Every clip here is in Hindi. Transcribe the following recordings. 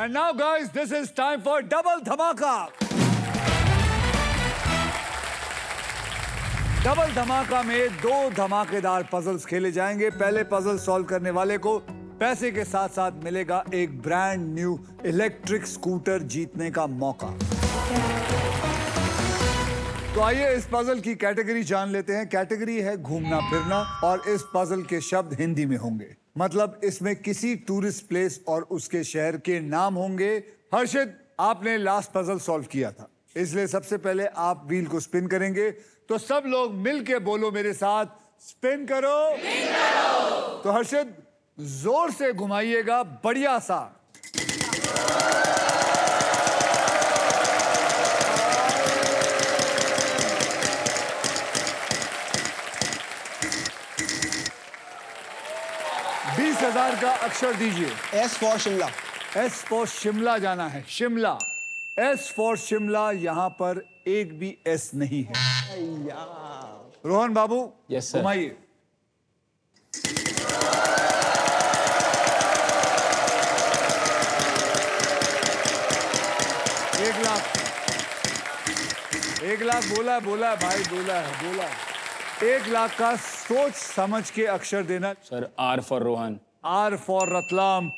And now guys, this is time for double धमाका. डबल धमाका में 2 धमाकेदार पजल्स खेले जाएंगे. पहले पजल सॉल्व करने वाले को पैसे के साथ साथ मिलेगा एक ब्रांड न्यू इलेक्ट्रिक स्कूटर जीतने का मौका. तो आइए इस पजल की कैटेगरी जान लेते हैं. कैटेगरी है घूमना फिरना और इस पजल के शब्द हिंदी में होंगे. मतलब इसमें किसी टूरिस्ट प्लेस और उसके शहर के नाम होंगे. हर्षित, आपने लास्ट पजल सॉल्व किया था, इसलिए सबसे पहले आप व्हील को स्पिन करेंगे. तो सब लोग मिलके बोलो मेरे साथ, स्पिन करो. तो हर्षित जोर से घुमाइएगा, बढ़िया सा. $20,000 का अक्षर दीजिए. S for Shimla. S for Shimla जाना है. शिमला. S for Shimla. यहां पर एक भी S नहीं है. रोहन बाबू, यस सर. घुमाइए. एक लाख बोला भाई, बोला. 1 लाख का सोच समझ के अक्षर देना. Sir R for Rohan. R for Ratlam.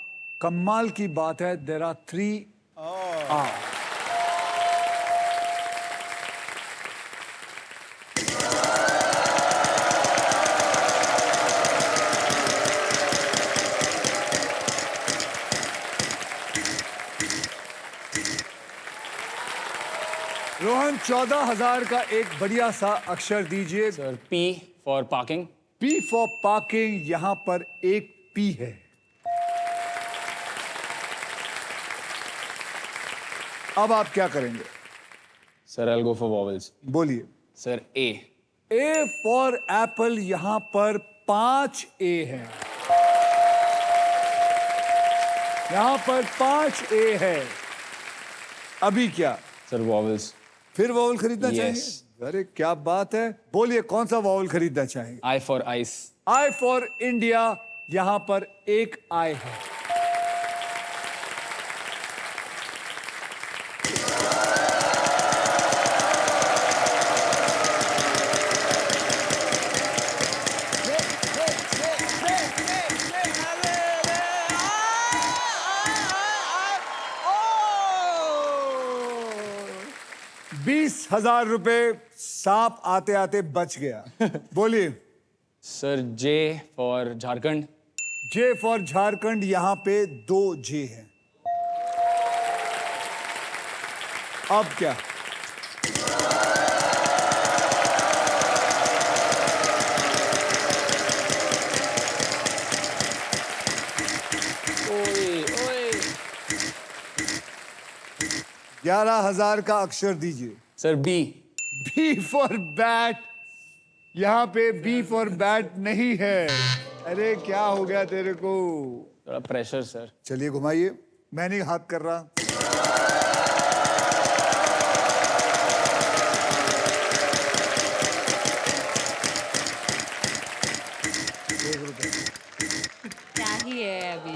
कमाल की बात है, देयर आर 3 R. रोहन, 14,000 का एक बढ़िया सा अक्षर दीजिए. Sir P for parking. P for parking. यहां पर एक P है. अब आप क्या करेंगे? Sir I'll go for vowels. बोलिए. Sir A. A for Apple. यहां पर 5 A है. यहां पर 5 A है. अभी क्या? Sir vowels. फिर वॉवल खरीदना Yes. चाहिए? अरे क्या बात है. बोलिए कौन सा वॉवल खरीदना चाहेंगे? I for ice. I for India. यहां पर एक I है. ₹20,000 सांप आते आते बच गया. बोलिए. Sir J for Jharkhand. J for Jharkhand. यहां पे 2 J हैं. अब क्या? ओए ओए. 11,000 का अक्षर दीजिए. Sir B. B for bat. यहां पे B फॉर बैट नहीं है. अरे क्या हो गया तेरे को? थोड़ा प्रेशर सर. चलिए घुमाइए. मैं नहीं हाथ कर रहा. क्या ही है अभी.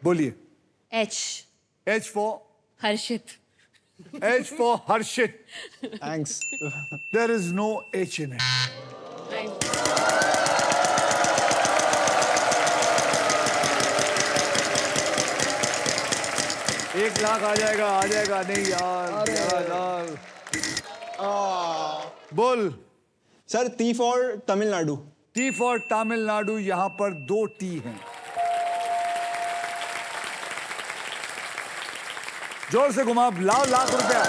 बोलिए. H. H for Harshit. H for Harshit. Thanks. There is no H in it. $1 lakh आ जाएगा. नहीं यार. बोल. Sir T for Tamil Nadu. T for Tamil Nadu. यहां पर 2 T हैं. जोर से घुमा. लाओ लाख रुपया.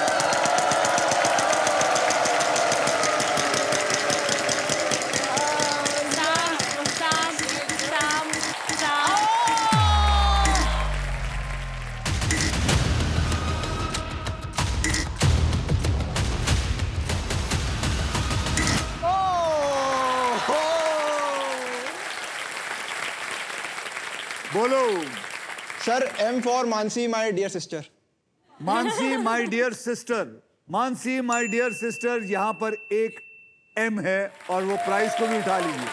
बोलो. Sir M for Mansi my dear sister. Mansi my dear sister. Mansi my dear sister. यहां पर एक M है और वो प्राइस को भी उठा लीजिए.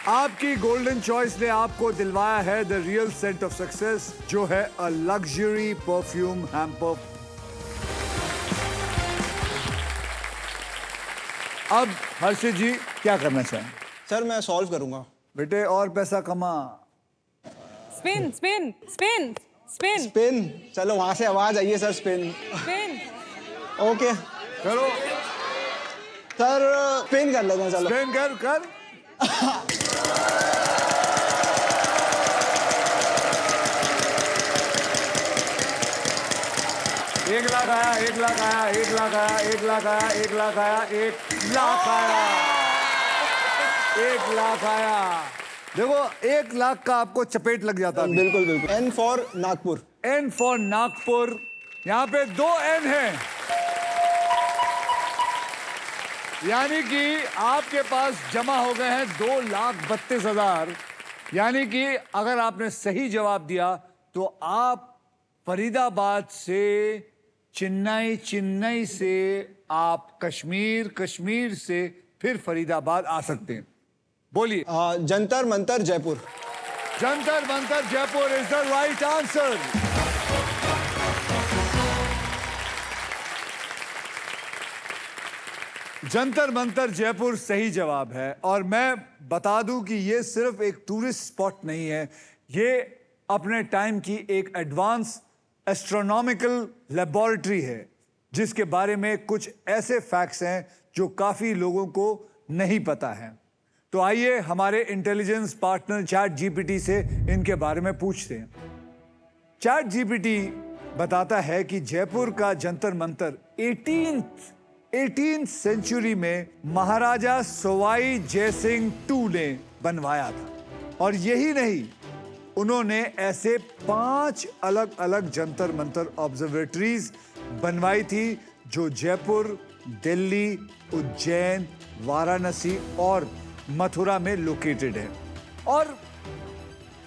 आपकी गोल्डन चॉइस ने आपको दिलवाया है the real scent of success, जो है अ लग्जरी परफ्यूम हैम्पर। अब हर्षित जी क्या करना चाहें? सर मैं सॉल्व करूंगा। बेटे और पैसा कमा। Spin spin spin spin spin, चलो वहां से आवाज आई है सर, स्पिन। स्पिन। ओके करो, सर, स्पिन कर लेते हैं, चलो। स्पेन कर। एक लाख आया, 1 लाख आया, 1 लाख आया, 1 लाख आया, 1 लाख आया, 1 लाख आया, 1 लाख आया। देखो 1 लाख का आपको चपेट लग जाता है। बिल्कुल बिल्कुल। N for Nagpur. N for Nagpur, यहाँ पे 2 एन है, यानी कि आपके पास जमा हो गए हैं 2,32,000। यानी कि अगर आपने सही जवाब दिया तो आप फरीदाबाद से चेन्नई, चेन्नई से आप कश्मीर, कश्मीर से फिर फरीदाबाद आ सकते हैं। बोलिए। Jantar Mantar Jaipur. Jantar Mantar Jaipur is the right answer. Jantar Mantar Jaipur सही जवाब है। और मैं बता दूं कि ये सिर्फ एक टूरिस्ट स्पॉट नहीं है, ये अपने टाइम की एक एडवांस एस्ट्रोनॉमिकल लेबोरेटरी है, जिसके बारे में कुछ ऐसे फैक्ट्स हैं जो काफी लोगों को नहीं पता है। तो आइए हमारे इंटेलिजेंस पार्टनर चैट जीपीटी से इनके बारे में पूछते हैं। चैट जीपीटी बताता है कि जयपुर का जंतर मंतर 18th सेंचुरी में महाराजा सवाई जयसिंह II ने बनवाया था। और यही नहीं, उन्होंने ऐसे 5 अलग अलग जंतर मंतर ऑब्जर्वेटरीज बनवाई थी जो जयपुर, दिल्ली, उज्जैन, वाराणसी और मथुरा में लोकेटेड है। और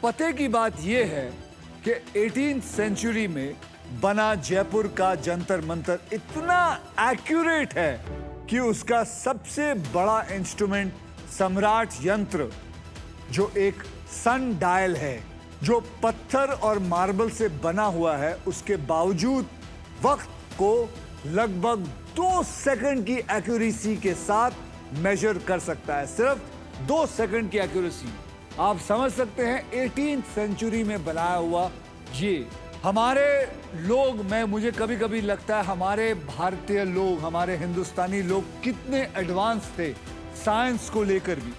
पते की बात यह है कि 18th सेंचुरी में बना जयपुर का जंतर मंतर इतना एक्यूरेट है कि उसका सबसे बड़ा इंस्ट्रूमेंट सम्राट यंत्र, जो एक सन डायल है, जो पत्थर और मार्बल से बना हुआ है, उसके बावजूद वक्त को लगभग 2 सेकंड की एक्यूरेसी के साथ मेजर कर सकता है। सिर्फ 2 सेकंड की एक्यूरेसी। आप समझ सकते हैं 18th सेंचुरी में बनाया हुआ ये। हमारे लोग, मुझे कभी कभी लगता है हमारे भारतीय लोग, हमारे हिंदुस्तानी लोग कितने एडवांस थे साइंस को लेकर भी,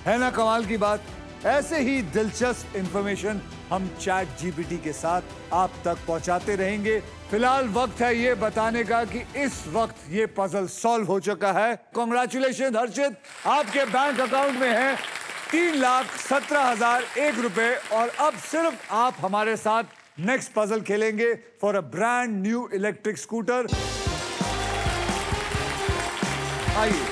है ना कमाल की बात। ऐसे ही दिलचस्प इंफॉर्मेशन हम चैट जीपीटी के साथ आप तक पहुंचाते रहेंगे। फिलहाल वक्त है ये बताने का कि इस वक्त ये पजल सॉल्व हो चुका है। कांग्रेचुलेशन हर्षित, आपके बैंक अकाउंट में है 3,17,001 रुपए। और अब सिर्फ आप हमारे साथ नेक्स्ट पजल खेलेंगे for a brand new electric scooter. आइए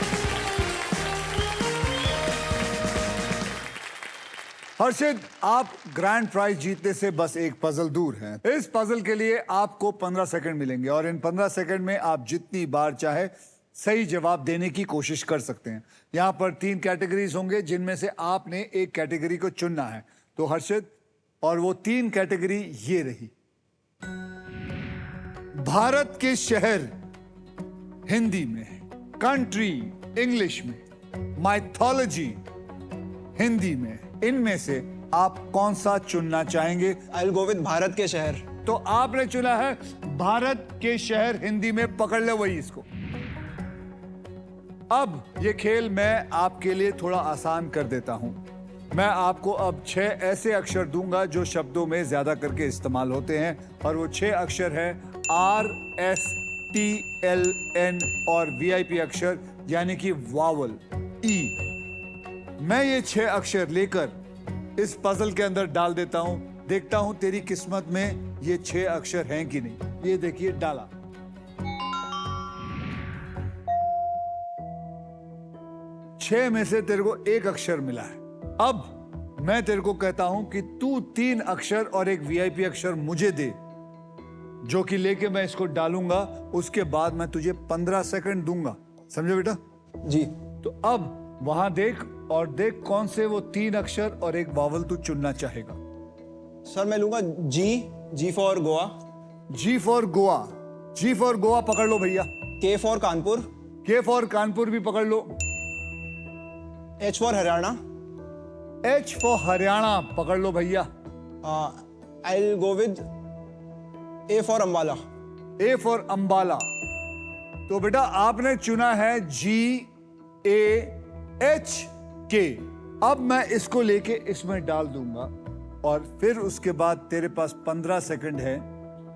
हर्षित, आप ग्रैंड प्राइज जीतने से बस एक पजल दूर हैं। इस पजल के लिए आपको 15 सेकंड मिलेंगे और इन 15 सेकंड में आप जितनी बार चाहे सही जवाब देने की कोशिश कर सकते हैं। यहां पर 3 कैटेगरीज होंगे जिनमें से आपने एक कैटेगरी को चुनना है। तो हर्षित, और वो 3 कैटेगरी ये रही। भारत के शहर हिंदी में, कंट्री इंग्लिश में, माइथोलॉजी हिंदी में, इनमें से आप कौन सा चुनना चाहेंगे? आई विल गो विद भारत के शहर। तो आपने चुना है भारत के शहर हिंदी में। पकड़ ले वही इसको। अब ये खेल मैं आपके लिए थोड़ा आसान कर देता हूं। मैं आपको अब 6 ऐसे अक्षर दूंगा जो शब्दों में ज्यादा करके इस्तेमाल होते हैं, और वो 6 अक्षर हैं R, S, T, L, N और VIP अक्षर यानी कि वावल E। मैं ये 6 अक्षर लेकर इस पजल के अंदर डाल देता हूं। देखता हूं तेरी किस्मत में ये 6 अक्षर हैं कि नहीं। ये देखिए, डाला। छह में से तेरे को एक अक्षर मिला है। अब मैं तेरे को कहता हूं कि तू 3 अक्षर और एक VIP अक्षर मुझे दे, जो कि लेके मैं इसको डालूंगा। उसके बाद मैं तुझे 15 सेकंड दूंगा। समझे बेटा? जी। तो अब वहां देख और देख कौन से वो 3 अक्षर और एक वावल तू चुनना चाहेगा। सर मैं लूंगा G for Goa, G for Goa, G for Goa पकड़ लो भैया। के फॉर कानपुर, के फॉर कानपुर भी पकड़ लो। H for Haryana, H for Haryana पकड़ लो भैया। I will go with A for Ambala. A for Ambala. तो बेटा आपने चुना है GAHK। अब मैं इसको लेके इसमें डाल दूंगा और फिर उसके बाद तेरे पास 15 सेकंड है।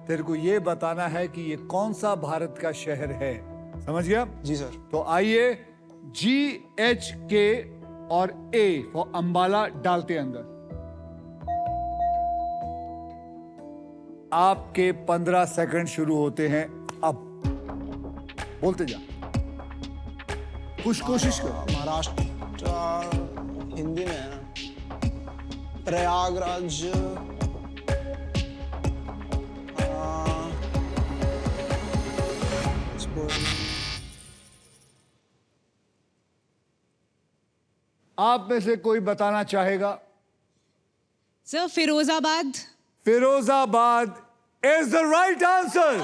तेरे को ये बताना है कि ये कौन सा भारत का शहर है। समझ गया? जी सर। तो आइए GHK और A फॉर अंबाला डालते हैं अंदर। आपके 15 सेकंड शुरू होते हैं अब। बोलते जा, कुछ कोशिश करो। महाराष्ट्र हिंदी में है ना, प्रयागराज, आप में से कोई बताना चाहेगा? Sir, Firozabad. Firozabad is the right answer.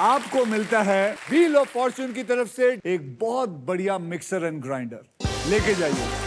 आपको मिलता है व्हील ऑफ फॉर्च्यून की तरफ से एक बहुत बढ़िया मिक्सर एंड ग्राइंडर। लेके जाइए।